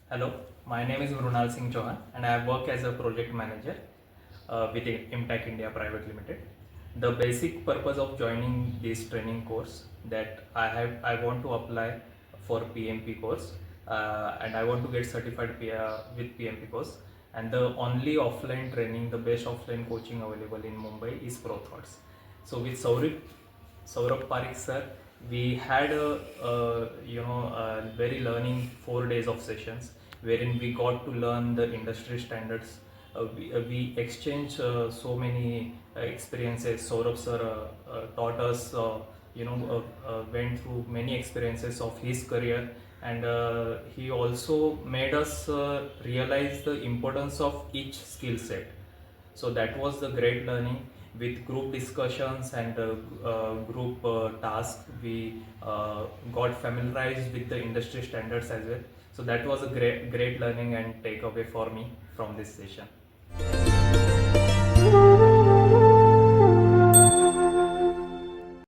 Hello, my name is Mrunal Singh Chauhan and I work as a project manager with IMTAC India Private Limited. The basic purpose of joining this training course that I want to apply for PMP course and I want to get certified with PMP course, and the only offline training, the best offline coaching available in Mumbai is ProThoughts. So with Saurabh Parikh sir, we had a very learning 4 days of sessions wherein we got to learn the industry standards. We exchanged so many experiences. Saurabh sir taught us, went through many experiences of his career, and he also made us realize the importance of each skill set. So that was the great learning. With group discussions and group tasks, we got familiarized with the industry standards as well. So that was a great learning and takeaway for me from this session.